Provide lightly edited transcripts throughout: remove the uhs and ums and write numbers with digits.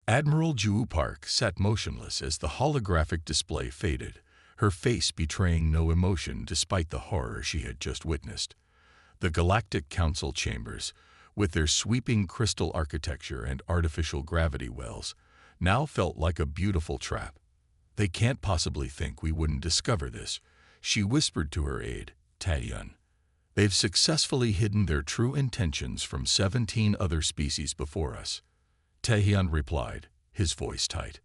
Admiral Ju Park sat motionless as the holographic display faded, her face betraying no emotion despite the horror she had just witnessed. The Galactic Council chambers, with their sweeping crystal architecture and artificial gravity wells, now felt like a beautiful trap. "They can't possibly think we wouldn't discover this," she whispered to her aide, Taehyun. "They've successfully hidden their true intentions from 17 other species before us." Taehyun replied, his voice tight.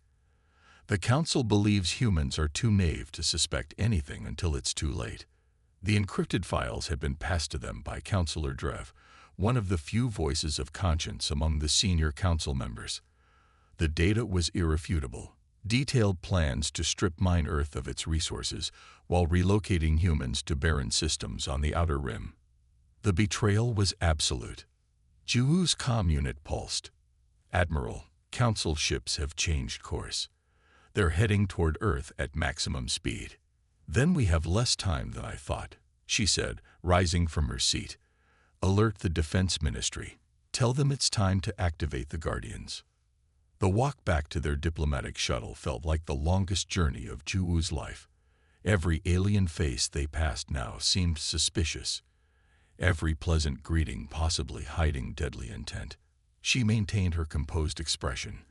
"The Council believes humans are too naive to suspect anything until it's too late." The encrypted files had been passed to them by Counselor Drev, one of the few voices of conscience among the senior council members. The data was irrefutable. Detailed plans to strip mine Earth of its resources while relocating humans to barren systems on the outer rim. The betrayal was absolute. Juwoo's comm unit pulsed. "Admiral, Council ships have changed course. They're heading toward Earth at maximum speed." "Then we have less time than I thought," she said, rising from her seat. "Alert the Defense Ministry. Tell them it's time to activate the Guardians." The walk back to their diplomatic shuttle felt like the longest journey of Juwoo's life. Every alien face they passed now seemed suspicious, every pleasant greeting possibly hiding deadly intent. She maintained her composed expression,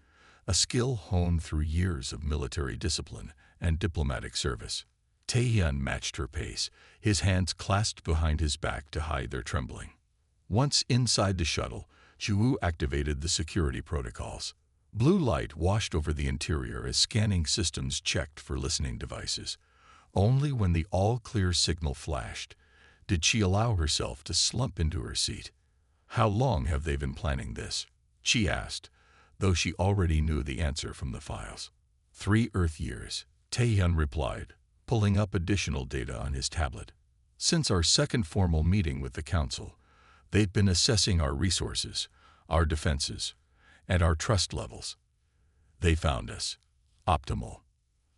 a skill honed through years of military discipline and diplomatic service. Taehyun matched her pace, his hands clasped behind his back to hide their trembling. Once inside the shuttle, Juwoo activated the security protocols. Blue light washed over the interior as scanning systems checked for listening devices. Only when the all-clear signal flashed did she allow herself to slump into her seat. "How long have they been planning this?" she asked, though she already knew the answer from the files. 3 Earth years, Taehyun replied, pulling up additional data on his tablet. "Since our second formal meeting with the Council, they've been assessing our resources, our defenses, and our trust levels. They found us. Optimal.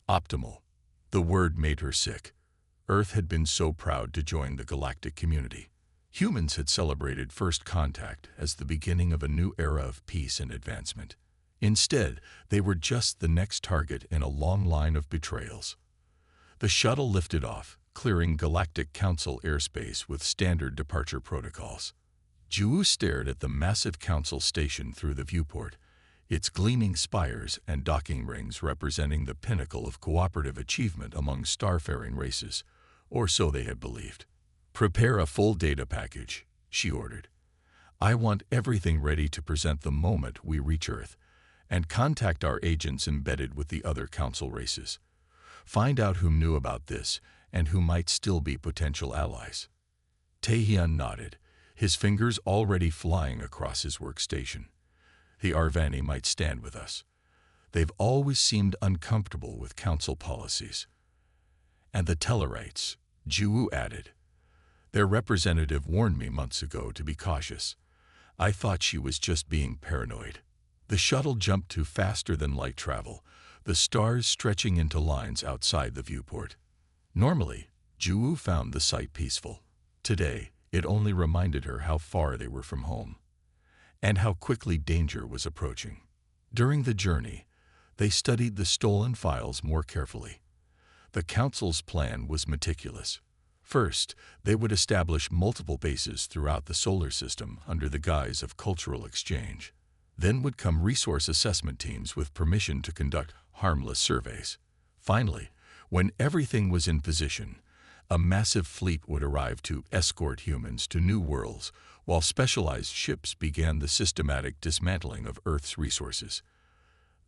Optimal." The word made her sick. Earth had been so proud to join the galactic community. Humans had celebrated first contact as the beginning of a new era of peace and advancement. Instead, they were just the next target in a long line of betrayals. The shuttle lifted off, clearing Galactic Council airspace with standard departure protocols. Juwoo stared at the massive Council station through the viewport, its gleaming spires and docking rings representing the pinnacle of cooperative achievement among starfaring races, or so they had believed. "Prepare a full data package," she ordered. "I want everything ready to present the moment we reach Earth, and contact our agents embedded with the other Council races. Find out who knew about this and who might still be potential allies." Taehyun nodded, his fingers already flying across his workstation. "The Arvani might stand with us. They've always seemed uncomfortable with Council policies." "And the Tellarites," Juwoo added. "Their representative warned me months ago to be cautious. I thought she was just being paranoid." The shuttle jumped to faster than light travel, the stars stretching into lines outside the viewport. Normally, Juwoo found the sight peaceful. Today, it only reminded her how far they were from home, and how quickly danger was approaching. During the journey, they studied the stolen files more carefully. The Council's plan was meticulous. First, they would establish multiple bases throughout the solar system under the guise of cultural exchange. Then would come resource assessment teams with permission to conduct harmless surveys. Finally, when everything was in position, a massive fleet would arrive to escort humans to new worlds, while specialized ships began the systematic dismantling of Earth's resources.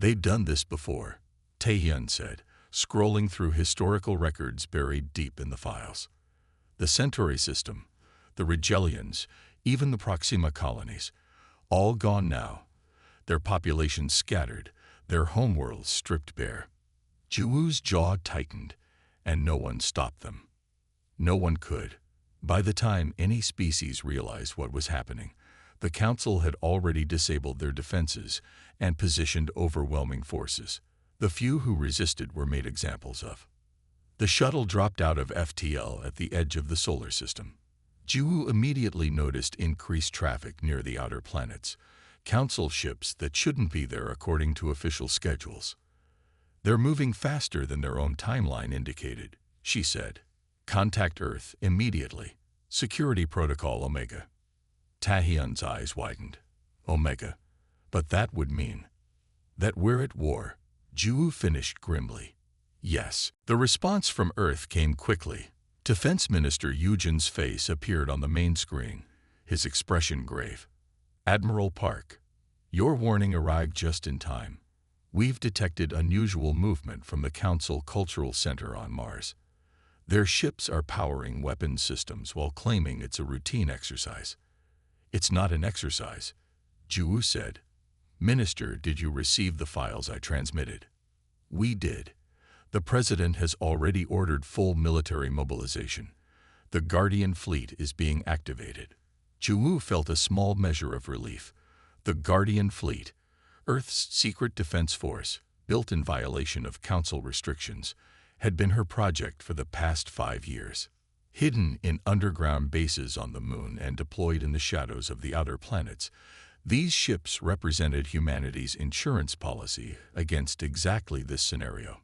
"They'd done this before," Taehyun said, scrolling through historical records buried deep in the files. "The Centauri system, the Regellians, even the Proxima colonies, all gone now, their populations scattered, their homeworlds stripped bare." Juwoo's jaw tightened, and no one stopped them. No one could. By the time any species realized what was happening, the Council had already disabled their defenses and positioned overwhelming forces. The few who resisted were made examples of. The shuttle dropped out of FTL at the edge of the solar system. Juwoo immediately noticed increased traffic near the outer planets, Council ships that shouldn't be there according to official schedules. They're moving faster than their own timeline indicated, she said. Contact Earth immediately. Security Protocol Omega. Taehyun's eyes widened. Omega. But that would mean that we're at war, Ju finished grimly. Yes. The response from Earth came quickly. Defense Minister Eugen's face appeared on the main screen, his expression grave. Admiral Park, your warning arrived just in time. We've detected unusual movement from the Council Cultural Center on Mars. Their ships are powering weapons systems while claiming it's a routine exercise. It's not an exercise, Ju said. Minister, did you receive the files I transmitted? We did. The President has already ordered full military mobilization. The Guardian fleet is being activated. Ju felt a small measure of relief. The Guardian fleet, Earth's secret defense force, built in violation of Council restrictions, had been her project for the past 5 years. Hidden in underground bases on the Moon and deployed in the shadows of the outer planets, these ships represented humanity's insurance policy against exactly this scenario.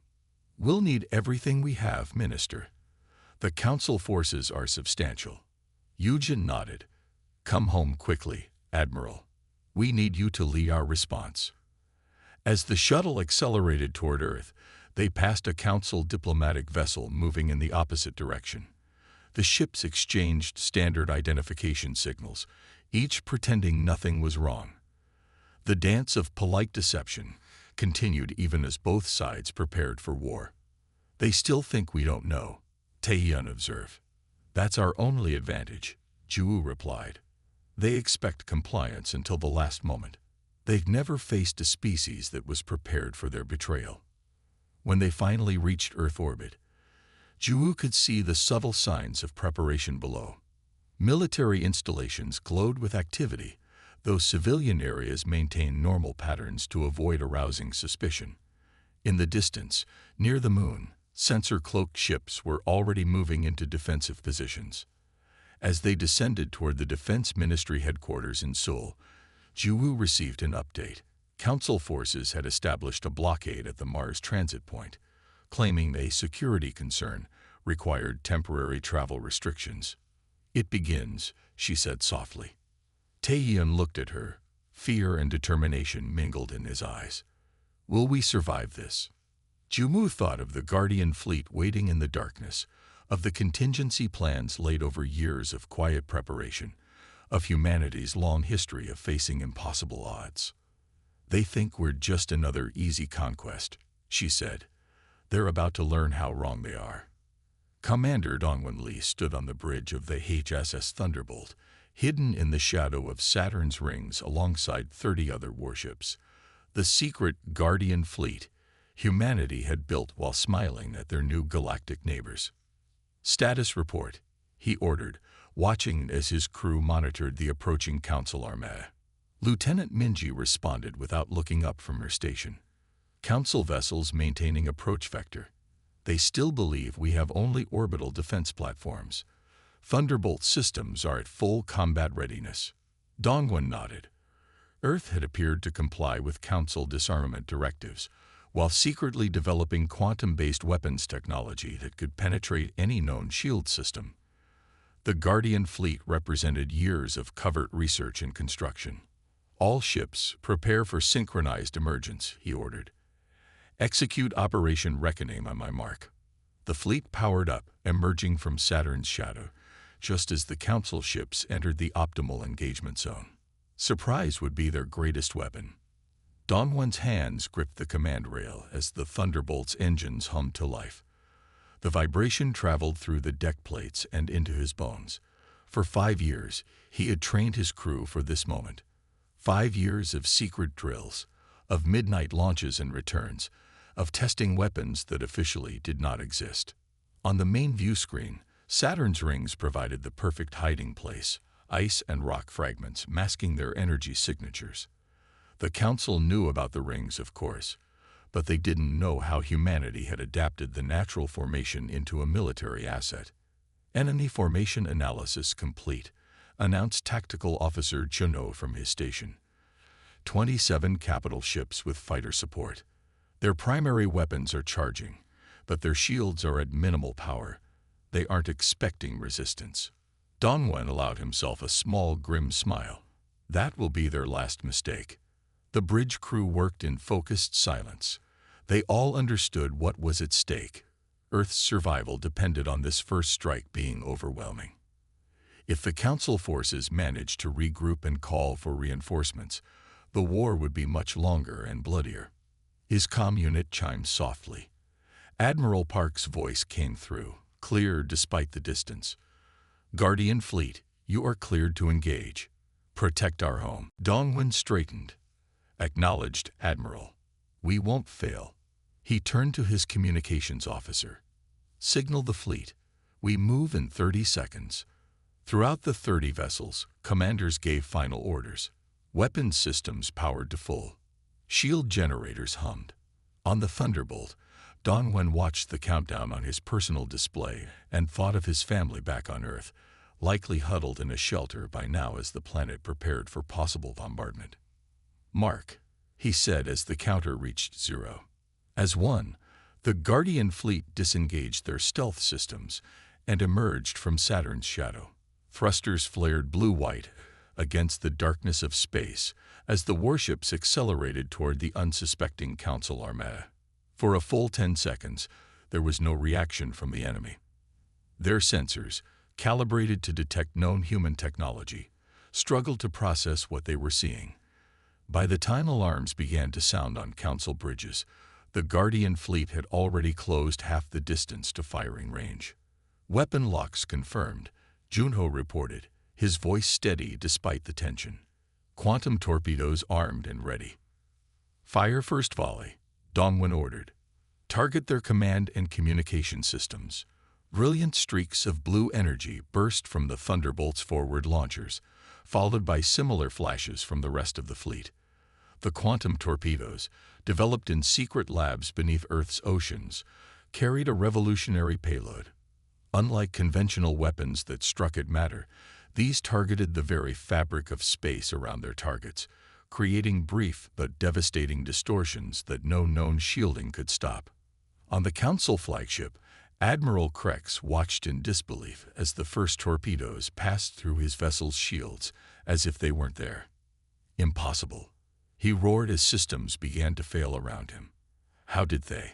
We'll need everything we have, Minister. The Council forces are substantial. Eugen nodded. Come home quickly, Admiral. We need you to lead our response. As the shuttle accelerated toward Earth, they passed a Council diplomatic vessel moving in the opposite direction. The ships exchanged standard identification signals, each pretending nothing was wrong. The dance of polite deception continued even as both sides prepared for war. They still think we don't know, Taehyun observed. That's our only advantage, Ju replied. They expect compliance until the last moment. They've never faced a species that was prepared for their betrayal. When they finally reached Earth orbit, Ju could see the subtle signs of preparation below. Military installations glowed with activity, though civilian areas maintained normal patterns to avoid arousing suspicion. In the distance, near the Moon, sensor-cloaked ships were already moving into defensive positions. As they descended toward the Defense Ministry headquarters in Seoul, Ju received an update. Council forces had established a blockade at the Mars transit point, claiming a security concern required temporary travel restrictions. It begins, she said softly. Taehyun looked at her. Fear and determination mingled in his eyes. Will we survive this? Ju thought of the Guardian fleet waiting in the darkness, of the contingency plans laid over years of quiet preparation, of humanity's long history of facing impossible odds. They think we're just another easy conquest, she said. They're about to learn how wrong they are. Commander Dongwon Lee stood on the bridge of the HSS Thunderbolt, hidden in the shadow of Saturn's rings alongside 30 other warships. The secret Guardian fleet humanity had built while smiling at their new galactic neighbors. Status report, he ordered, watching as his crew monitored the approaching Council armada. Lieutenant Minji responded without looking up from her station. Council vessels maintaining approach vector. They still believe we have only orbital defense platforms. Thunderbolt systems are at full combat readiness. Dongwon nodded. Earth had appeared to comply with Council disarmament directives, while secretly developing quantum-based weapons technology that could penetrate any known shield system. The Guardian fleet represented years of covert research and construction. All ships, prepare for synchronized emergence, he ordered. Execute Operation Reckoning on my mark. The fleet powered up, emerging from Saturn's shadow, just as the Council ships entered the optimal engagement zone. Surprise would be their greatest weapon. Dongwon's hands gripped the command rail as the Thunderbolt's engines hummed to life. The vibration traveled through the deck plates and into his bones. For 5 years, he had trained his crew for this moment. 5 years of secret drills, of midnight launches and returns, of testing weapons that officially did not exist. On the main view screen, Saturn's rings provided the perfect hiding place, ice and rock fragments masking their energy signatures. The Council knew about the rings, of course, but they didn't know how humanity had adapted the natural formation into a military asset. Enemy formation analysis complete, announced Tactical Officer Juno from his station. 27 capital ships with fighter support. Their primary weapons are charging, but their shields are at minimal power. They aren't expecting resistance. Dongwen allowed himself a small, grim smile. That will be their last mistake. The bridge crew worked in focused silence. They all understood what was at stake. Earth's survival depended on this first strike being overwhelming. If the Council forces managed to regroup and call for reinforcements, the war would be much longer and bloodier. His comm unit chimed softly. Admiral Park's voice came through, clear despite the distance. "Guardian Fleet, you are cleared to engage. Protect our home." Dongwen straightened. "Acknowledged, Admiral. We won't fail." He turned to his communications officer. "Signal the fleet. We move in 30 seconds." Throughout the 30 vessels, commanders gave final orders. Weapons systems powered to full. Shield generators hummed. On the Thunderbolt, Dongwen watched the countdown on his personal display and thought of his family back on Earth, likely huddled in a shelter by now as the planet prepared for possible bombardment. "Mark," he said as the counter reached 0. As one, the Guardian Fleet disengaged their stealth systems and emerged from Saturn's shadow. Thrusters flared blue-white against the darkness of space as the warships accelerated toward the unsuspecting Council Armada. For a full 10 seconds, there was no reaction from the enemy. Their sensors, calibrated to detect known human technology, struggled to process what they were seeing. By the time alarms began to sound on Council bridges, the Guardian Fleet had already closed half the distance to firing range. "Weapon locks confirmed," Junho reported, his voice steady despite the tension. "Quantum torpedoes armed and ready." "Fire first volley," Dongwen ordered. "Target their command and communication systems." Brilliant streaks of blue energy burst from the Thunderbolt's forward launchers, followed by similar flashes from the rest of the fleet. The quantum torpedoes, developed in secret labs beneath Earth's oceans, carried a revolutionary payload. Unlike conventional weapons that struck at matter, these targeted the very fabric of space around their targets, creating brief but devastating distortions that no known shielding could stop. On the Council flagship, Admiral Krex watched in disbelief as the first torpedoes passed through his vessel's shields as if they weren't there. "Impossible," he roared as systems began to fail around him. "How did they?"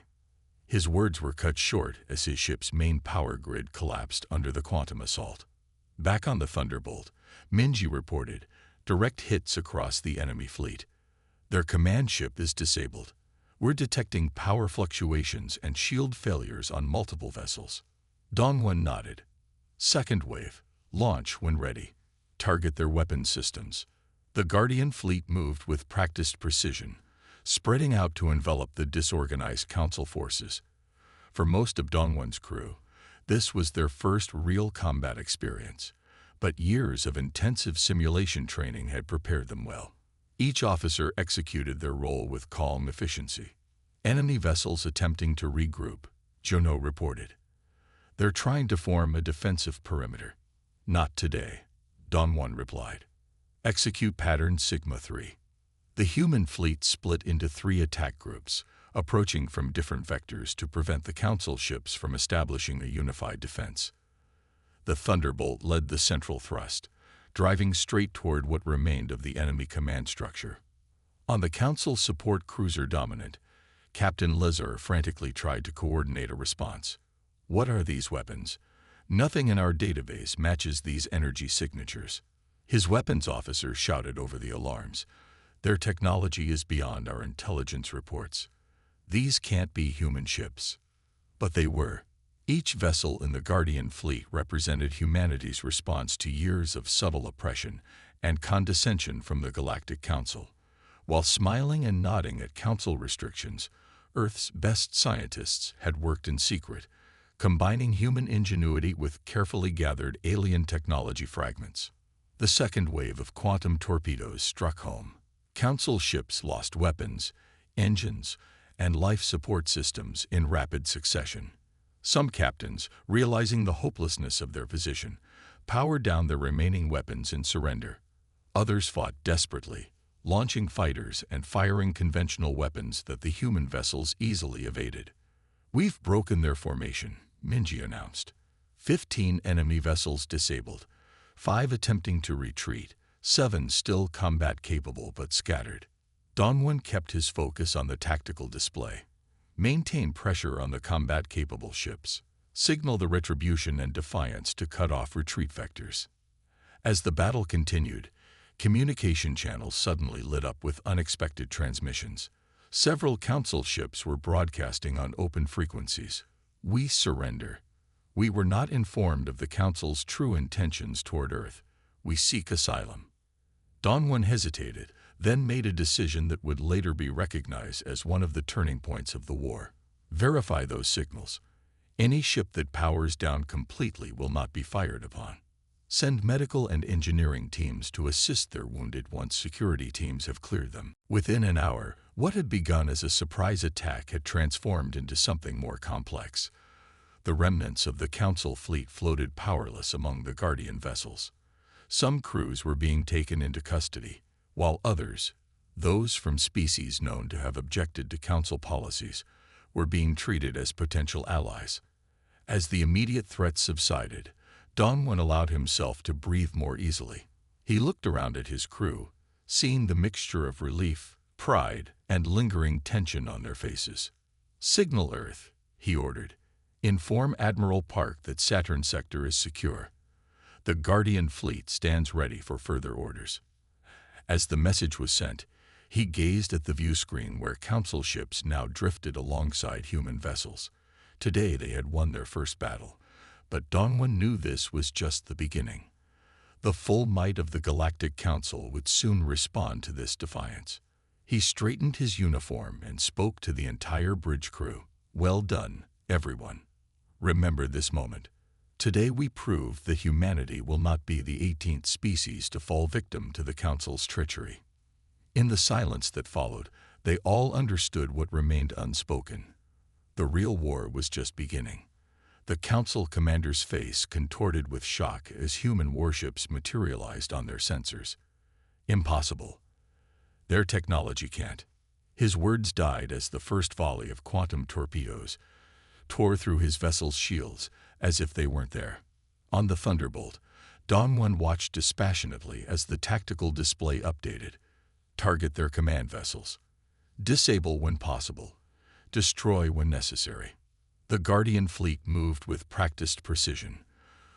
His words were cut short as his ship's main power grid collapsed under the quantum assault. Back on the Thunderbolt, Minji reported direct hits across the enemy fleet. "Their command ship is disabled. We're detecting power fluctuations and shield failures on multiple vessels." Dongwen nodded. "Second wave. Launch when ready. Target their weapons systems." The Guardian Fleet moved with practiced precision, spreading out to envelop the disorganized Council forces. For most of Dongwen's crew, this was their first real combat experience, but years of intensive simulation training had prepared them well. Each officer executed their role with calm efficiency. "Enemy vessels attempting to regroup," Junho reported. "They're trying to form a defensive perimeter." "Not today," Dongwen replied. "Execute pattern Sigma 3. The human fleet split into 3 attack groups, approaching from different vectors to prevent the Council ships from establishing a unified defense. The Thunderbolt led the central thrust, driving straight toward what remained of the enemy command structure. On the Council support cruiser Dominant, Captain Lezor frantically tried to coordinate a response. "What are these weapons? Nothing in our database matches these energy signatures." His weapons officer shouted over the alarms. "Their technology is beyond our intelligence reports. These can't be human ships." But they were. Each vessel in the Guardian Fleet represented humanity's response to years of subtle oppression and condescension from the Galactic Council. While smiling and nodding at Council restrictions, Earth's best scientists had worked in secret, combining human ingenuity with carefully gathered alien technology fragments. The second wave of quantum torpedoes struck home. Council ships lost weapons, engines, and life support systems in rapid succession. Some captains, realizing the hopelessness of their position, powered down their remaining weapons in surrender. Others fought desperately, launching fighters and firing conventional weapons that the human vessels easily evaded. "We've broken their formation," Minji announced. 15 enemy vessels disabled, 5 attempting to retreat, 7 still combat-capable but scattered. Dongwon kept his focus on the tactical display. Maintain pressure on the combat-capable ships. Signal the Retribution and Defiance to cut off retreat vectors. As the battle continued, communication channels suddenly lit up with unexpected transmissions. Several Council ships were broadcasting on open frequencies. "We surrender. We were not informed of the Council's true intentions toward Earth. We seek asylum." Dongwon hesitated, then made a decision that would later be recognized as one of the turning points of the war. "Verify those signals. Any ship that powers down completely will not be fired upon. Send medical and engineering teams to assist their wounded once security teams have cleared them." Within an hour, what had begun as a surprise attack had transformed into something more complex. The remnants of the Council fleet floated powerless among the Guardian vessels. Some crews were being taken into custody, while others, those from species known to have objected to Council policies, were being treated as potential allies. As the immediate threats subsided, Dongwon allowed himself to breathe more easily. He looked around at his crew, seeing the mixture of relief, pride, and lingering tension on their faces. "Signal Earth," he ordered. "Inform Admiral Park that Saturn sector is secure. The Guardian fleet stands ready for further orders." As the message was sent, he gazed at the view screen where Council ships now drifted alongside human vessels. Today they had won their first battle, but Dongwon knew this was just the beginning. The full might of the Galactic Council would soon respond to this defiance. He straightened his uniform and spoke to the entire bridge crew. "Well done, everyone. Remember this moment. Today we proved that humanity will not be the 18th species to fall victim to the Council's treachery." In the silence that followed, they all understood what remained unspoken. The real war was just beginning. The Council commander's face contorted with shock as human warships materialized on their sensors. "Impossible. Their technology can't." His words died as the first volley of quantum torpedoes tore through his vessel's shields as if they weren't there. On the Thunderbolt, Dongwon watched dispassionately as the tactical display updated. "Target their command vessels. Disable when possible. Destroy when necessary." The Guardian fleet moved with practiced precision.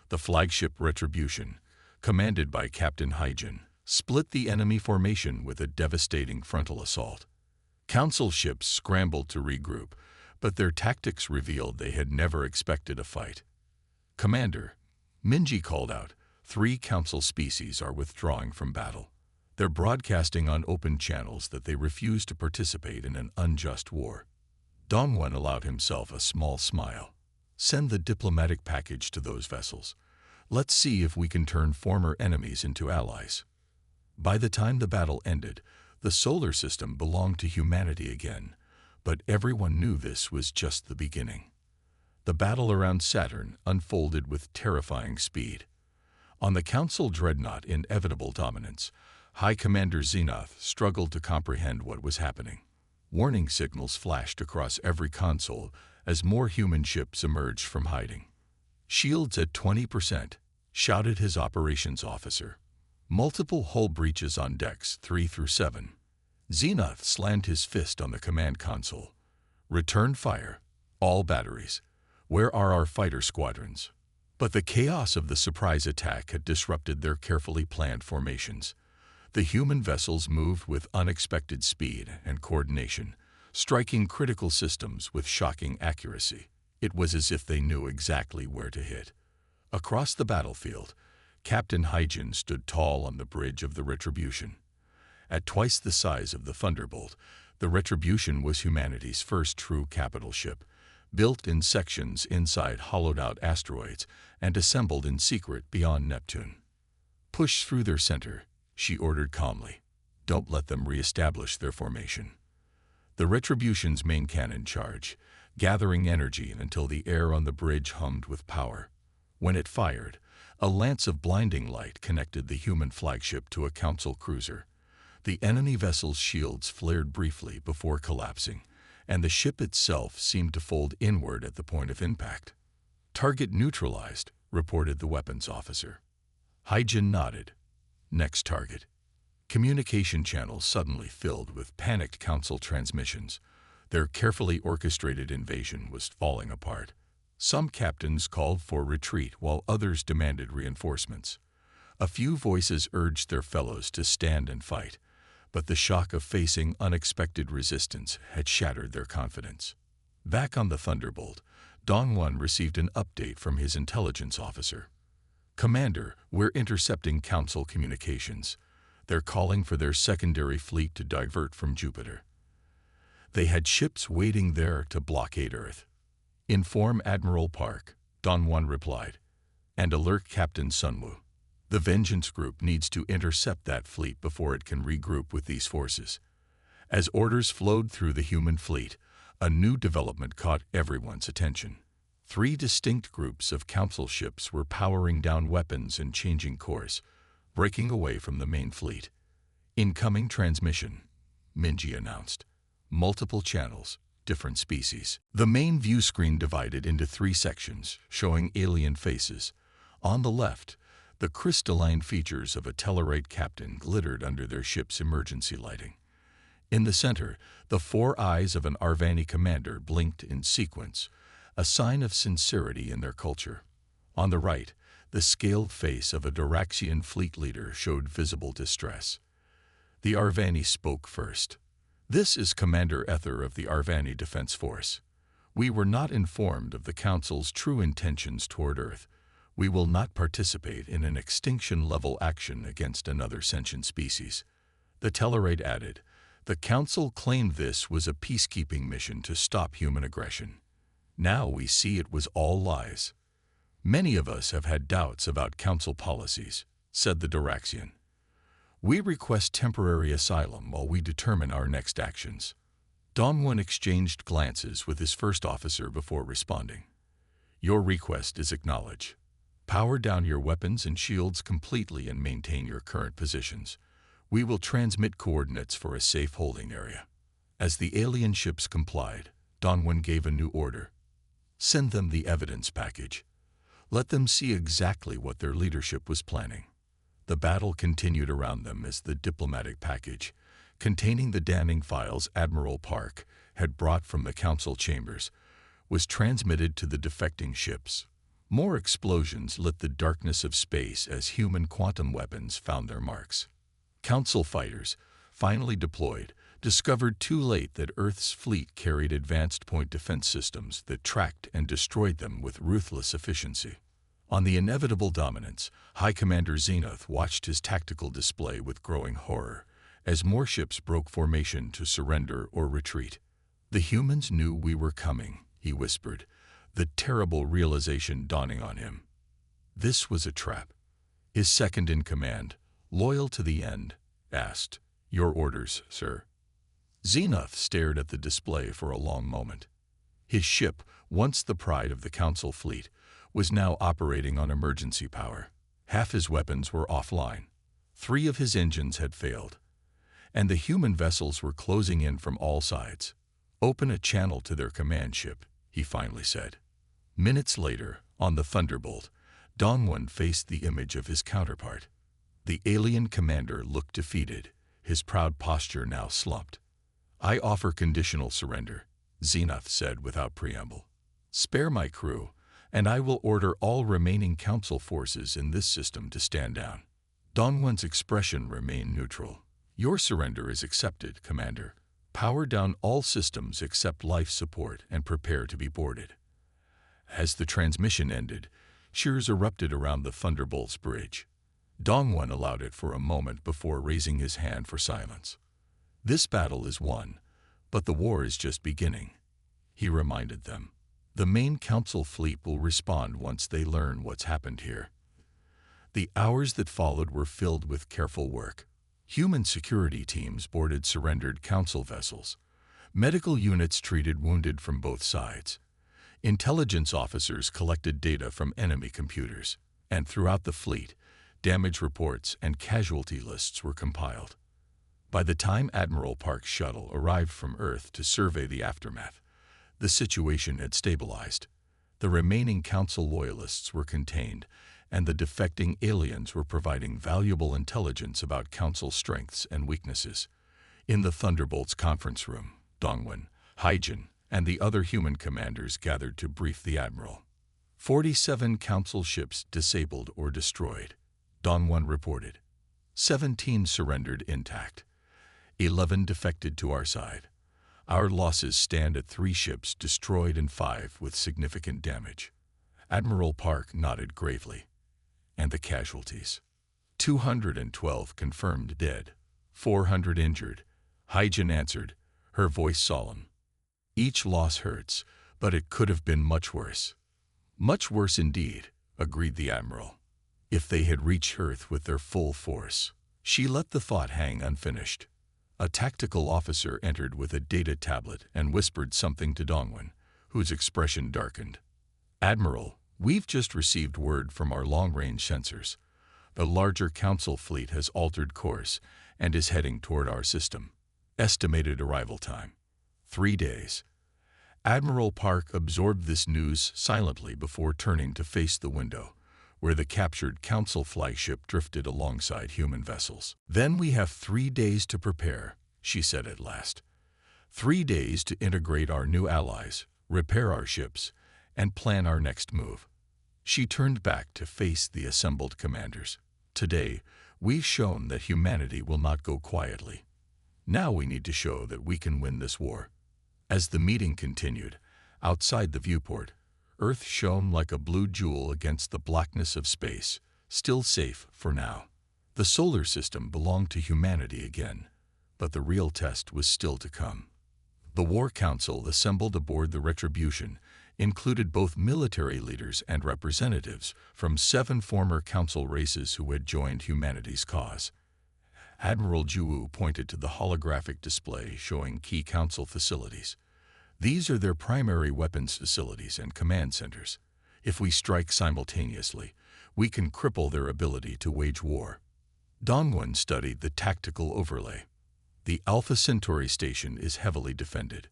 The flagship Retribution, commanded by Captain Hyjin, split the enemy formation with a devastating frontal assault. Council ships scrambled to regroup, but their tactics revealed they had never expected a fight. "Commander," Minji called out, "3 Council species are withdrawing from battle. They're broadcasting on open channels that they refuse to participate in an unjust war." Dongwon allowed himself a small smile. "Send the diplomatic package to those vessels. Let's see if we can turn former enemies into allies." By the time the battle ended, the solar system belonged to humanity again, but everyone knew this was just the beginning. The battle around Saturn unfolded with terrifying speed. On the Council dreadnought Inevitable Dominance, High Commander Xenoth struggled to comprehend what was happening. Warning signals flashed across every console as more human ships emerged from hiding. "Shields at 20%, shouted his operations officer. "Multiple hull breaches on decks 3 through 7. Xenoth slammed his fist on the command console. "Return fire. All batteries. Where are our fighter squadrons?" But the chaos of the surprise attack had disrupted their carefully planned formations. The human vessels moved with unexpected speed and coordination, striking critical systems with shocking accuracy. It was as if they knew exactly where to hit. Across the battlefield, Captain Hyjin stood tall on the bridge of the Retribution. At twice the size of the Thunderbolt, the Retribution was humanity's first true capital ship, built in sections inside hollowed-out asteroids and assembled in secret beyond Neptune. "Push through their center," she ordered calmly. "Don't let them reestablish their formation." The Retribution's main cannon charged, gathering energy until the air on the bridge hummed with power. When it fired, a lance of blinding light connected the human flagship to a Council cruiser. The enemy vessel's shields flared briefly before collapsing, and the ship itself seemed to fold inward at the point of impact. "Target neutralized," reported the weapons officer. Hyjin nodded. "Next target." Communication channels suddenly filled with panicked council transmissions. Their carefully orchestrated invasion was falling apart. Some captains called for retreat while others demanded reinforcements. A few voices urged their fellows to stand and fight, but the shock of facing unexpected resistance had shattered their confidence. Back on the Thunderbolt, Dongwon received an update from his intelligence officer. "Commander, we're intercepting Council communications. They're calling for their secondary fleet to divert from Jupiter. They had ships waiting there to blockade Earth." "Inform Admiral Park," Dongwon replied, "and alert Captain Sunwoo. The Vengeance Group needs to intercept that fleet before it can regroup with these forces." As orders flowed through the human fleet, a new development caught everyone's attention. 3 distinct groups of Council ships were powering down weapons and changing course, breaking away from the main fleet. "Incoming transmission," Minji announced. "Multiple channels, different species." The main view screen divided into 3 sections, showing alien faces. On the left, the crystalline features of a Tellarite captain glittered under their ship's emergency lighting. In the center, the 4 eyes of an Arvani commander blinked in sequence, a sign of sincerity in their culture. On the right, the scaled face of a Duraxian fleet leader showed visible distress. The Arvani spoke first. "This is Commander Ether of the Arvani Defense Force. We were not informed of the Council's true intentions toward Earth. We will not participate in an extinction-level action against another sentient species." The Tellarite added, "The Council claimed this was a peacekeeping mission to stop human aggression. Now we see it was all lies. Many of us have had doubts about Council policies," said the Duraxian. "We request temporary asylum while we determine our next actions." Dongwon exchanged glances with his first officer before responding. "Your request is acknowledged. Power down your weapons and shields completely and maintain your current positions. We will transmit coordinates for a safe holding area." As the alien ships complied, Dongwon gave a new order. "Send them the evidence package. Let them see exactly what their leadership was planning." The battle continued around them as the diplomatic package, containing the damning files Admiral Park had brought from the Council chambers, was transmitted to the defecting ships. More explosions lit the darkness of space as human quantum weapons found their marks. Council fighters, finally deployed, discovered too late that Earth's fleet carried advanced point defense systems that tracked and destroyed them with ruthless efficiency. On the inevitable dominance, High Commander Zenith watched his tactical display with growing horror, as more ships broke formation to surrender or retreat. "The humans knew we were coming," he whispered, the terrible realization dawning on him. This was a trap. His second-in-command, loyal to the end, asked, "Your orders, sir?" Zenith stared at the display for a long moment. His ship, once the pride of the Council fleet, was now operating on emergency power. Half his weapons were offline. 3 of his engines had failed. And the human vessels were closing in from all sides. "Open a channel to their command ship," he finally said. Minutes later, on the Thunderbolt, Dongwon faced the image of his counterpart. The alien commander looked defeated, his proud posture now slumped. "I offer conditional surrender," Zenith said without preamble. "Spare my crew, and I will order all remaining Council forces in this system to stand down." Dongwon's expression remained neutral. "Your surrender is accepted, Commander. Power down all systems except life support and prepare to be boarded." As the transmission ended, cheers erupted around the Thunderbolt's bridge. Dongwon allowed it for a moment before raising his hand for silence. "This battle is won, but the war is just beginning," he reminded them. "The main Council fleet will respond once they learn what's happened here." The hours that followed were filled with careful work. Human security teams boarded surrendered Council vessels. Medical units treated wounded from both sides. Intelligence officers collected data from enemy computers, and throughout the fleet, damage reports and casualty lists were compiled. By the time Admiral Park's shuttle arrived from Earth to survey the aftermath, the situation had stabilized. The remaining Council loyalists were contained, and the defecting aliens were providing valuable intelligence about Council strengths and weaknesses. In the Thunderbolt's conference room, Dongwon, Haijin, and the other human commanders gathered to brief the Admiral. 47 Council ships disabled or destroyed, Dongwon reported. 17 surrendered intact. 11 defected to our side. Our losses stand at 3 ships destroyed and 5 with significant damage. Admiral Park nodded gravely. And the casualties? 212 confirmed dead, 400 injured. Haijin answered, her voice solemn. Each loss hurts, but it could have been much worse. Much worse indeed, agreed the Admiral. If they had reached Earth with their full force. She let the thought hang unfinished. A tactical officer entered with a data tablet and whispered something to Dongwon, whose expression darkened. Admiral, we've just received word from our long-range sensors. The larger Council fleet has altered course and is heading toward our system. Estimated arrival time: 3 days. Admiral Park absorbed this news silently before turning to face the window, where the captured Council flagship drifted alongside human vessels. Then we have 3 days to prepare, she said at last. 3 days to integrate our new allies, repair our ships, and plan our next move. She turned back to face the assembled commanders. Today, we've shown that humanity will not go quietly. Now we need to show that we can win this war. As the meeting continued, outside the viewport, Earth shone like a blue jewel against the blackness of space, still safe for now. The solar system belonged to humanity again, but the real test was still to come. The War Council assembled aboard the Retribution included both military leaders and representatives from 7 former Council races who had joined humanity's cause. Admiral Juwu pointed to the holographic display showing key Council facilities. These are their primary weapons facilities and command centers. If we strike simultaneously, we can cripple their ability to wage war. Dongwon studied the tactical overlay. The Alpha Centauri station is heavily defended.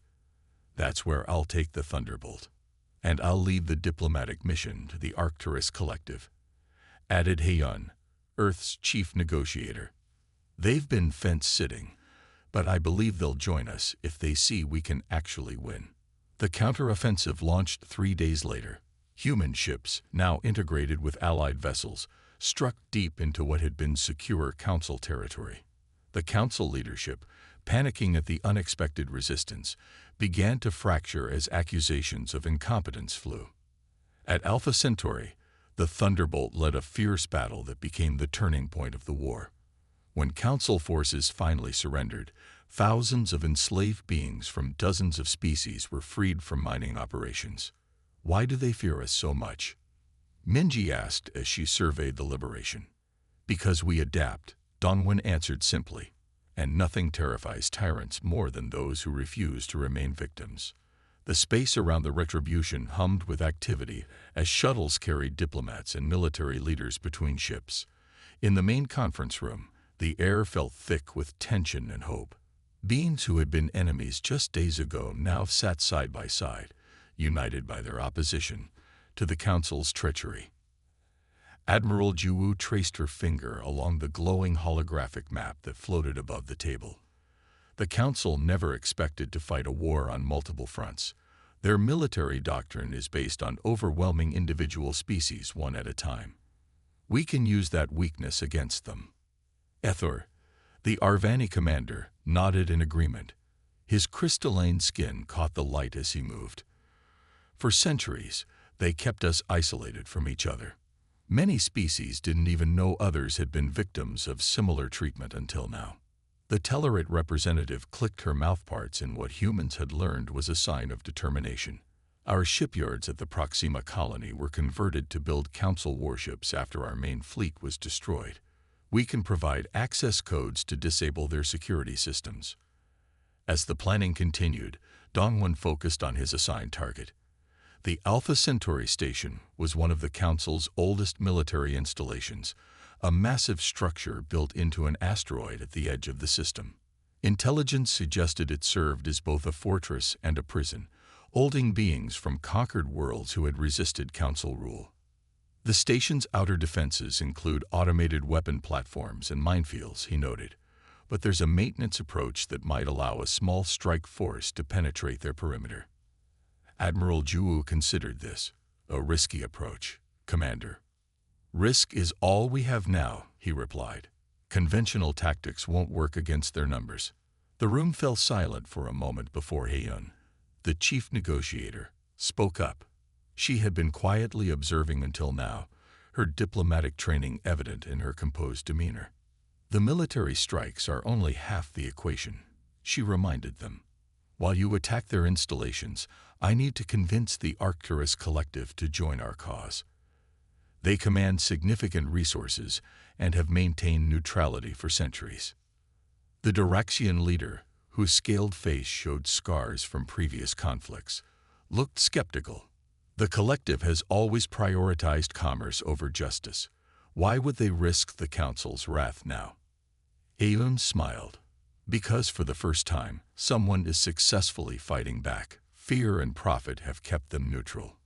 That's where I'll take the Thunderbolt. And I'll leave the diplomatic mission to the Arcturus Collective, added Haeyun, Earth's chief negotiator. They've been fence-sitting, but I believe they'll join us if they see we can actually win. The counteroffensive launched 3 days later. Human ships, now integrated with Allied vessels, struck deep into what had been secure Council territory. The Council leadership, panicking at the unexpected resistance, began to fracture as accusations of incompetence flew. At Alpha Centauri, the Thunderbolt led a fierce battle that became the turning point of the war. When Council forces finally surrendered, thousands of enslaved beings from dozens of species were freed from mining operations. Why do they fear us so much? Minji asked as she surveyed the liberation. Because we adapt, Dongwon answered simply, and nothing terrifies tyrants more than those who refuse to remain victims. The space around the Retribution hummed with activity as shuttles carried diplomats and military leaders between ships. In the main conference room, the air felt thick with tension and hope. Beings who had been enemies just days ago now sat side by side, united by their opposition to the Council's treachery. Admiral Juwu traced her finger along the glowing holographic map that floated above the table. The Council never expected to fight a war on multiple fronts. Their military doctrine is based on overwhelming individual species one at a time. We can use that weakness against them. Ethor, the Arvani commander, nodded in agreement. His crystalline skin caught the light as he moved. For centuries, they kept us isolated from each other. Many species didn't even know others had been victims of similar treatment until now. The Tellerate representative clicked her mouthparts in what humans had learned was a sign of determination. Our shipyards at the Proxima colony were converted to build Council warships after our main fleet was destroyed. We can provide access codes to disable their security systems. As the planning continued, Dongwon focused on his assigned target. The Alpha Centauri station was one of the Council's oldest military installations, a massive structure built into an asteroid at the edge of the system. Intelligence suggested it served as both a fortress and a prison, holding beings from conquered worlds who had resisted Council rule. The station's outer defenses include automated weapon platforms and minefields, he noted, but there's a maintenance approach that might allow a small strike force to penetrate their perimeter. Admiral Juwu considered this a risky approach, Commander. Risk is all we have now, he replied. Conventional tactics won't work against their numbers. The room fell silent for a moment before Heiyun, the chief negotiator, spoke up. She had been quietly observing until now, her diplomatic training evident in her composed demeanor. The military strikes are only half the equation, she reminded them. While you attack their installations, I need to convince the Arcturus Collective to join our cause. They command significant resources and have maintained neutrality for centuries. The Diraxian leader, whose scaled face showed scars from previous conflicts, looked skeptical. The collective has always prioritized commerce over justice. Why would they risk the Council's wrath now? Heiyun smiled. Because for the first time, someone is successfully fighting back. Fear and profit have kept them neutral.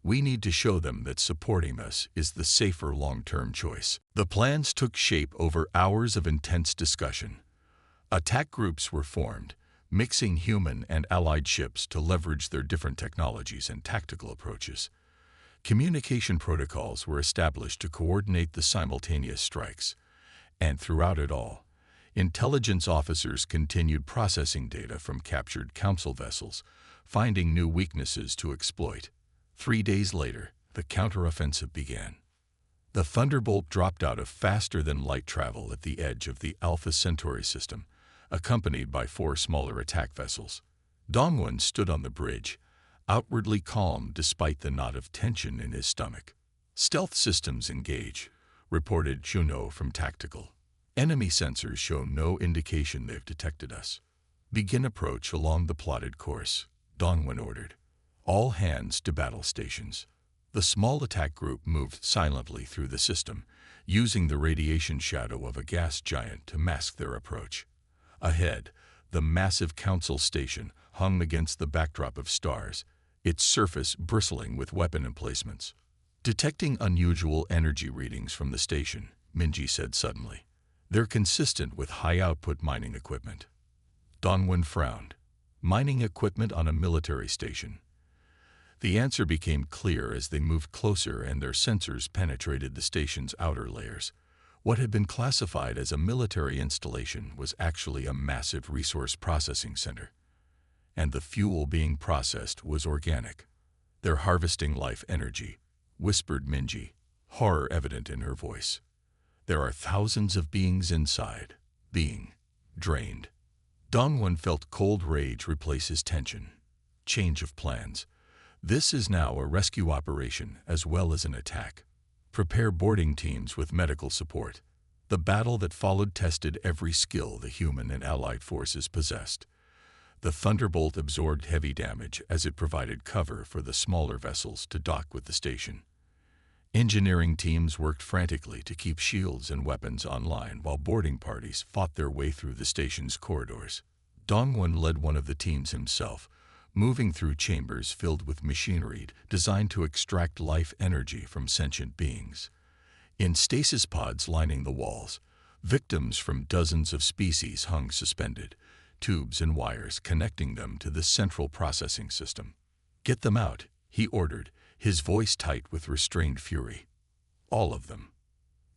We need to show them that supporting us is the safer long-term choice. The plans took shape over hours of intense discussion. Attack groups were formed, mixing human and allied ships to leverage their different technologies and tactical approaches. Communication protocols were established to coordinate the simultaneous strikes. And throughout it all, intelligence officers continued processing data from captured Council vessels, finding new weaknesses to exploit. 3 days later, the counteroffensive began. The Thunderbolt dropped out of faster-than-light travel at the edge of the Alpha Centauri system, accompanied by 4 smaller attack vessels. Dongwon stood on the bridge, outwardly calm despite the knot of tension in his stomach. Stealth systems engage, reported Juno from Tactical. Enemy sensors show no indication they've detected us. Begin approach along the plotted course, Dongwon ordered. All hands to battle stations. The small attack group moved silently through the system, using the radiation shadow of a gas giant to mask their approach. Ahead, the massive Council station hung against the backdrop of stars, its surface bristling with weapon emplacements. Detecting unusual energy readings from the station, Minji said suddenly. They're consistent with high-output mining equipment. Dongwon frowned. Mining equipment on a military station. The answer became clear as they moved closer and their sensors penetrated the station's outer layers. What had been classified as a military installation was actually a massive resource processing center. And the fuel being processed was organic. They're harvesting life energy, whispered Minji, horror evident in her voice. There are thousands of beings inside, being drained. Dongwon felt cold rage replace his tension. Change of plans. This is now a rescue operation as well as an attack. Prepare boarding teams with medical support. The battle that followed tested every skill the human and allied forces possessed. The Thunderbolt absorbed heavy damage as it provided cover for the smaller vessels to dock with the station. Engineering teams worked frantically to keep shields and weapons online while boarding parties fought their way through the station's corridors. Dongwon led one of the teams himself, moving through chambers filled with machinery designed to extract life energy from sentient beings. In stasis pods lining the walls, victims from dozens of species hung suspended, tubes and wires connecting them to the central processing system. Get them out, he ordered, his voice tight with restrained fury. All of them.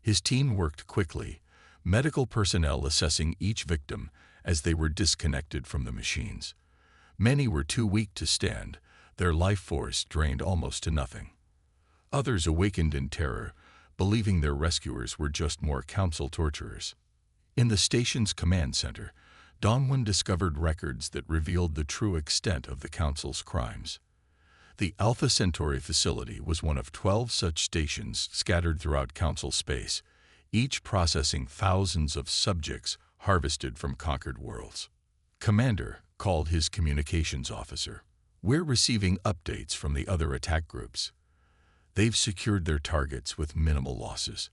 His team worked quickly, medical personnel assessing each victim as they were disconnected from the machines. Many were too weak to stand, their life force drained almost to nothing. Others awakened in terror, believing their rescuers were just more Council torturers. In the station's command center, Dongwon discovered records that revealed the true extent of the Council's crimes. The Alpha Centauri facility was one of 12 such stations scattered throughout Council space, each processing thousands of subjects harvested from conquered worlds. Commander called his communications officer. We're receiving updates from the other attack groups. They've secured their targets with minimal losses.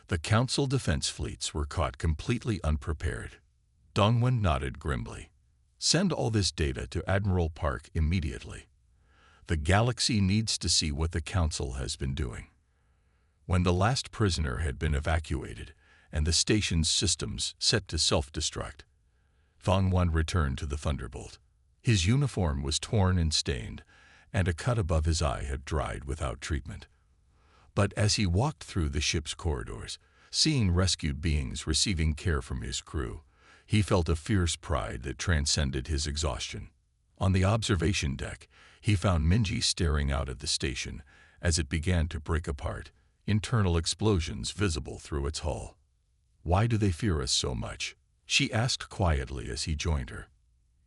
The Council defense fleets were caught completely unprepared. Dongwon nodded grimly. Send all this data to Admiral Park immediately. The galaxy needs to see what the Council has been doing. When the last prisoner had been evacuated and the station's systems set to self-destruct, Dongwon returned to the Thunderbolt. His uniform was torn and stained, and a cut above his eye had dried without treatment. But as he walked through the ship's corridors, seeing rescued beings receiving care from his crew, he felt a fierce pride that transcended his exhaustion. On the observation deck, he found Minji staring out at the station as it began to break apart, internal explosions visible through its hull. "Why do they fear us so much?" she asked quietly as he joined her.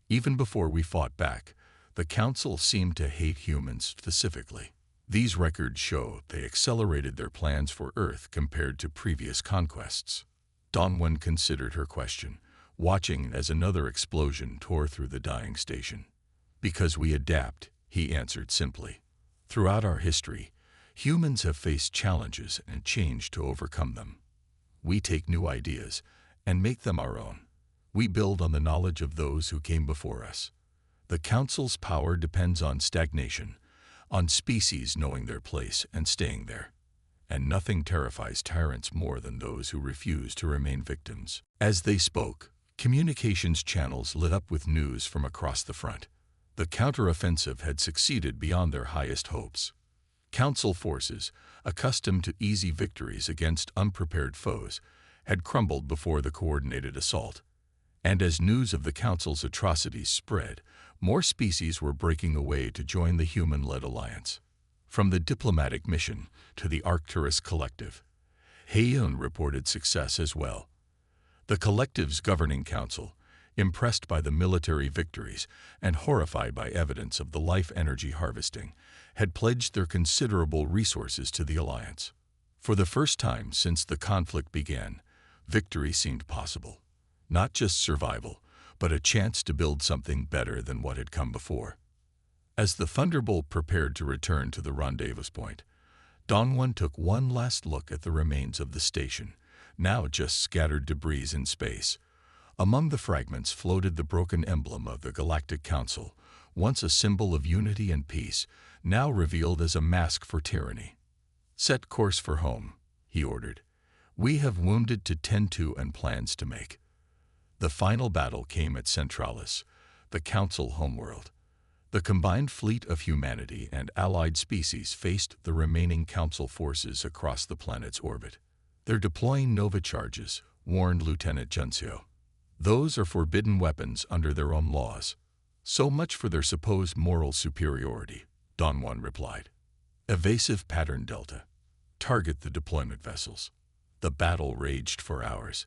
"Even before we fought back, the Council seemed to hate humans specifically. These records show they accelerated their plans for Earth compared to previous conquests." Dongwon considered her question, watching as another explosion tore through the dying station. "Because we adapt," he answered simply. "Throughout our history, humans have faced challenges and changed to overcome them. We take new ideas and make them our own. We build on the knowledge of those who came before us. The Council's power depends on stagnation, on species knowing their place and staying there. And nothing terrifies tyrants more than those who refuse to remain victims." As they spoke, communications channels lit up with news from across the front. The counteroffensive had succeeded beyond their highest hopes. Council forces, accustomed to easy victories against unprepared foes, had crumbled before the coordinated assault. And as news of the Council's atrocities spread, more species were breaking away to join the human-led alliance. From the diplomatic mission to the Arcturus Collective, Heian reported success as well. The collective's governing council, impressed by the military victories and horrified by evidence of the life energy harvesting, had pledged their considerable resources to the alliance. For the first time since the conflict began, victory seemed possible. Not just survival, but a chance to build something better than what had come before. As the Thunderbolt prepared to return to the rendezvous point, Dongwon took one last look at the remains of the station, now just scattered debris in space. Among the fragments floated the broken emblem of the Galactic Council, once a symbol of unity and peace, now revealed as a mask for tyranny. "Set course for home," he ordered. "We have wounded to tend to and plans to make." The final battle came at Centralis, the Council homeworld. The combined fleet of humanity and allied species faced the remaining Council forces across the planet's orbit. "They're deploying Nova charges," warned Lieutenant Junseo. "Those are forbidden weapons under their own laws. So much for their supposed moral superiority," Dongwon replied. "Evasive pattern delta. Target the deployment vessels." The battle raged for hours.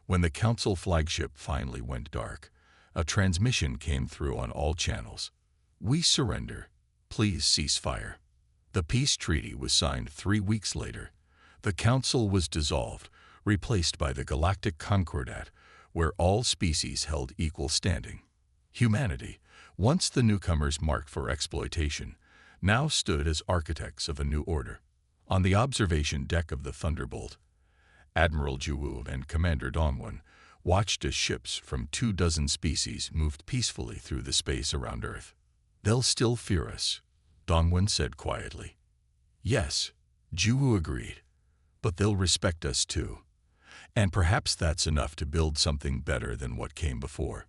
When the Council flagship finally went dark, a transmission came through on all channels. "We surrender. Please cease fire." The peace treaty was signed 3 weeks later. The Council was dissolved, replaced by the Galactic Concordat, where all species held equal standing. Humanity, once the newcomers marked for exploitation, now stood as architects of a new order. On the observation deck of the Thunderbolt, Admiral Juwu and Commander Dongwon watched as ships from 24 species moved peacefully through the space around Earth. "They'll still fear us," Dongwon said quietly. "Yes," Juwu agreed, "but they'll respect us too. And perhaps that's enough to build something better than what came before."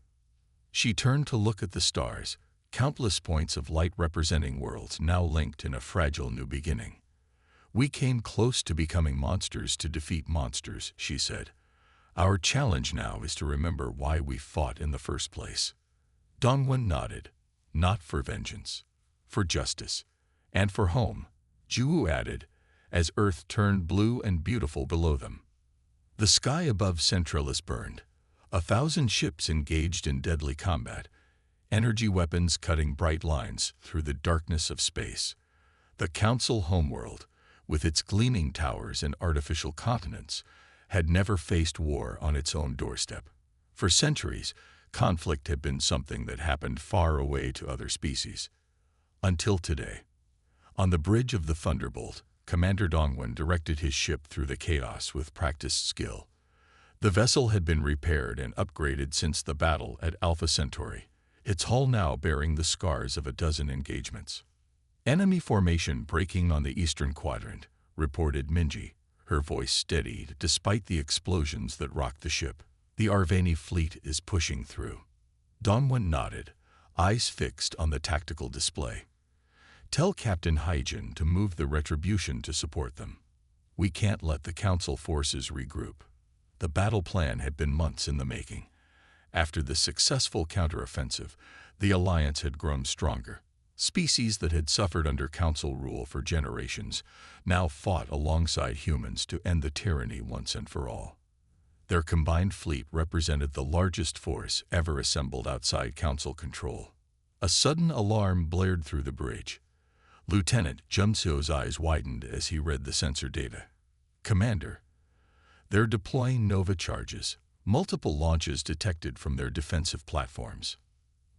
She turned to look at the stars, countless points of light representing worlds now linked in a fragile new beginning. "We came close to becoming monsters to defeat monsters," she said. "Our challenge now is to remember why we fought in the first place." Dongwon nodded. "Not for vengeance. For justice. And for home," Juwu added, as Earth turned blue and beautiful below them. The sky above Centralis burned. 1,000 ships engaged in deadly combat, energy weapons cutting bright lines through the darkness of space. The Council homeworld, with its gleaming towers and artificial continents, had never faced war on its own doorstep. For centuries, conflict had been something that happened far away to other species. Until today. On the bridge of the Thunderbolt, Commander Dongwon directed his ship through the chaos with practiced skill. The vessel had been repaired and upgraded since the battle at Alpha Centauri, its hull now bearing the scars of a dozen engagements. "Enemy formation breaking on the eastern quadrant," reported Minji, her voice steadied despite the explosions that rocked the ship. "The Arvani fleet is pushing through." Dongwen nodded, eyes fixed on the tactical display. "Tell Captain Haijin to move the Retribution to support them. We can't let the Council forces regroup." The battle plan had been months in the making. After the successful counteroffensive, the alliance had grown stronger. Species that had suffered under Council rule for generations now fought alongside humans to end the tyranny once and for all. Their combined fleet represented the largest force ever assembled outside Council control. A sudden alarm blared through the bridge. Lieutenant Jumseo's eyes widened as he read the sensor data. "Commander, they're deploying Nova charges, multiple launches detected from their defensive platforms."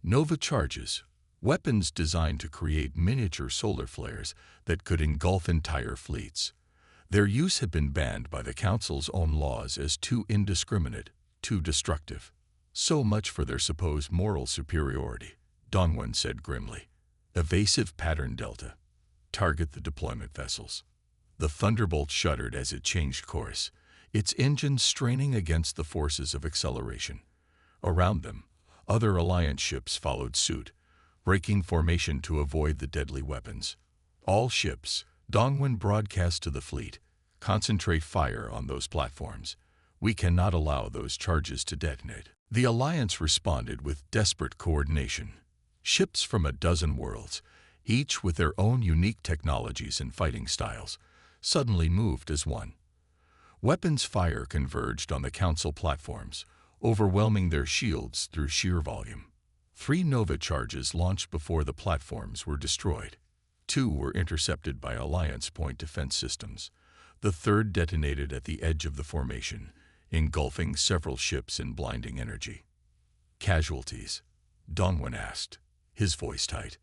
Nova charges, weapons designed to create miniature solar flares that could engulf entire fleets. Their use had been banned by the Council's own laws as too indiscriminate, too destructive. "So much for their supposed moral superiority," Dongwen said grimly. "Evasive pattern delta. Target the deployment vessels." The Thunderbolt shuddered as it changed course, its engines straining against the forces of acceleration. Around them, other Alliance ships followed suit, breaking formation to avoid the deadly weapons. "All ships," Dongwen broadcast to the fleet, "concentrate fire on those platforms. We cannot allow those charges to detonate." The Alliance responded with desperate coordination. Ships from a dozen worlds, each with their own unique technologies and fighting styles, suddenly moved as one. Weapons fire converged on the Council platforms, overwhelming their shields through sheer volume. 3 Nova charges launched before the platforms were destroyed. 2 were intercepted by Alliance point defense systems. The third detonated at the edge of the formation, engulfing several ships in blinding energy. "Casualties?" Dongwen asked, his voice tight.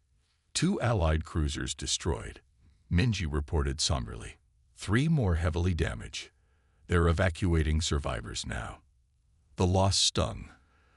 2 Allied cruisers destroyed," Minji reported somberly. 3 more heavily damaged. They're evacuating survivors now." The loss stung,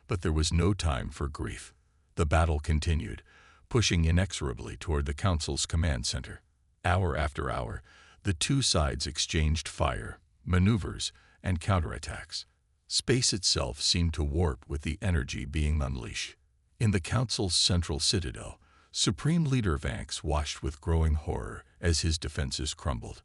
but there was no time for grief. The battle continued, pushing inexorably toward the Council's command center. Hour after hour, the two sides exchanged fire, maneuvers, and counterattacks. Space itself seemed to warp with the energy being unleashed. In the Council's central citadel, Supreme Leader Vanx watched with growing horror as his defenses crumbled.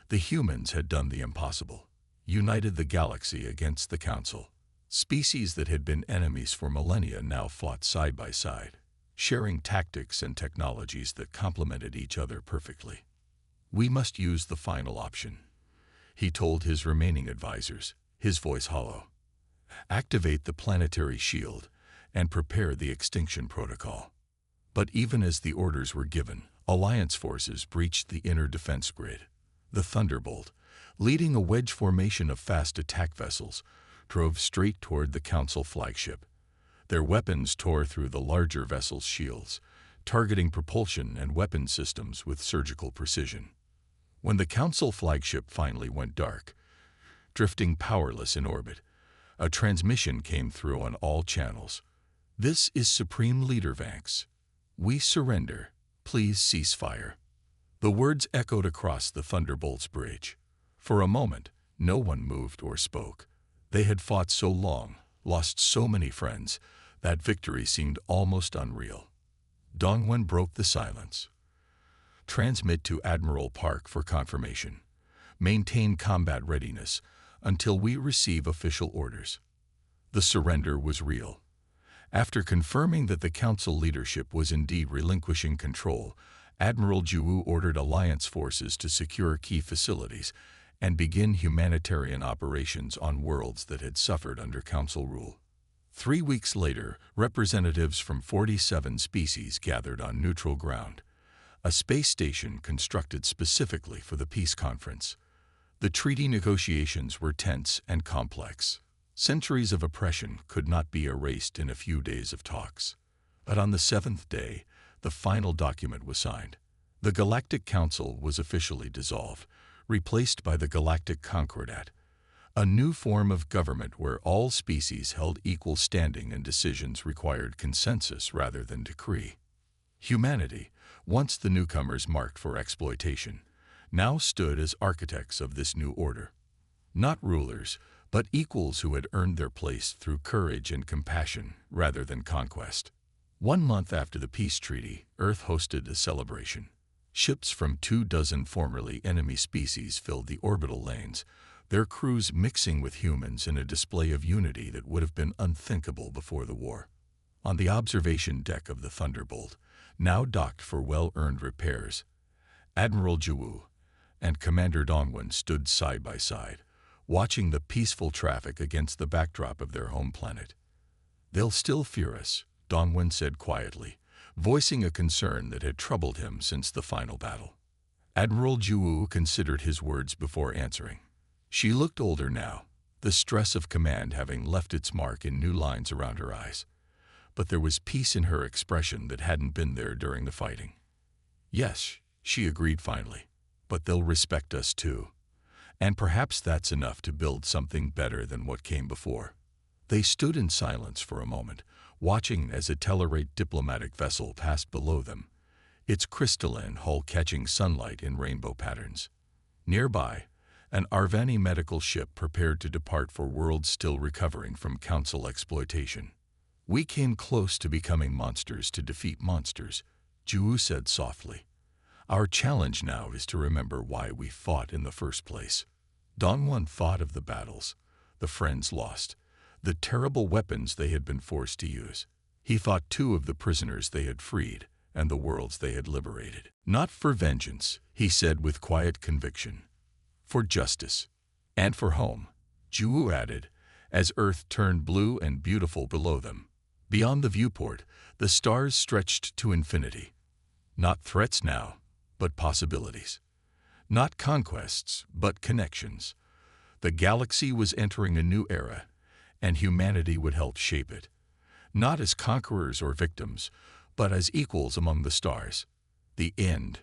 The humans had done the impossible, united the galaxy against the Council. Species that had been enemies for millennia now fought side by side, sharing tactics and technologies that complemented each other perfectly. "We must use the final option," he told his remaining advisors, his voice hollow. "Activate the planetary shield and prepare the extinction protocol." But even as the orders were given, Alliance forces breached the inner defense grid. The Thunderbolt, leading a wedge formation of fast attack vessels, drove straight toward the Council flagship. Their weapons tore through the larger vessel's shields, targeting propulsion and weapon systems with surgical precision. When the Council flagship finally went dark, drifting powerless in orbit, a transmission came through on all channels. "This is Supreme Leader Vanx. We surrender. Please cease fire." The words echoed across the Thunderbolt's bridge. For a moment, no one moved or spoke. They had fought so long, lost so many friends, that victory seemed almost unreal. Dongwen broke the silence. "Transmit to Admiral Park for confirmation. Maintain combat readiness until we receive official orders." The surrender was real. After confirming that the Council leadership was indeed relinquishing control, Admiral Jiwu ordered Alliance forces to secure key facilities and begin humanitarian operations on worlds that had suffered under Council rule. 3 weeks later, representatives from 47 species gathered on neutral ground, a space station constructed specifically for the peace conference. The treaty negotiations were tense and complex. Centuries of oppression could not be erased in a few days of talks. But on the 7th day, the final document was signed. The Galactic Council was officially dissolved, replaced by the Galactic Concordat, A new form of government where all species held equal standing and decisions required consensus rather than decree. Humanity, once the newcomers marked for exploitation, now stood as architects of this new order. Not rulers, but equals who had earned their place through courage and compassion rather than conquest. 1 month after the peace treaty, Earth hosted a celebration. Ships from 24 formerly enemy species filled the orbital lanes, their crews mixing with humans in a display of unity that would have been unthinkable before the war. On the observation deck of the Thunderbolt, now docked for well-earned repairs, Admiral Jiwoo and Commander Dongwon stood side by side, watching the peaceful traffic against the backdrop of their home planet. "They'll still fear us," Dongwon said quietly, voicing a concern that had troubled him since the final battle. Admiral Jiwoo considered his words before answering. She looked older now, the stress of command having left its mark in new lines around her eyes. But there was peace in her expression that hadn't been there during the fighting. "Yes," she agreed finally, "but they'll respect us too. And perhaps that's enough to build something better than what came before." They stood in silence for a moment, watching as a Tellarate diplomatic vessel passed below them, its crystalline hull catching sunlight in rainbow patterns. Nearby, an Arvani medical ship prepared to depart for worlds still recovering from Council exploitation. "We came close to becoming monsters to defeat monsters," Jiwoo said softly. "Our challenge now is to remember why we fought in the first place." Dongwon thought of the battles, the friends lost, the terrible weapons they had been forced to use. He thought too of the prisoners they had freed and the worlds they had liberated. "Not for vengeance," he said with quiet conviction. "For justice. And for home," Jiwoo added, as Earth turned blue and beautiful below them. Beyond the viewport, the stars stretched to infinity. Not threats now, but possibilities. Not conquests, but connections. The galaxy was entering a new era, and humanity would help shape it. Not as conquerors or victims, but as equals among the stars. The end.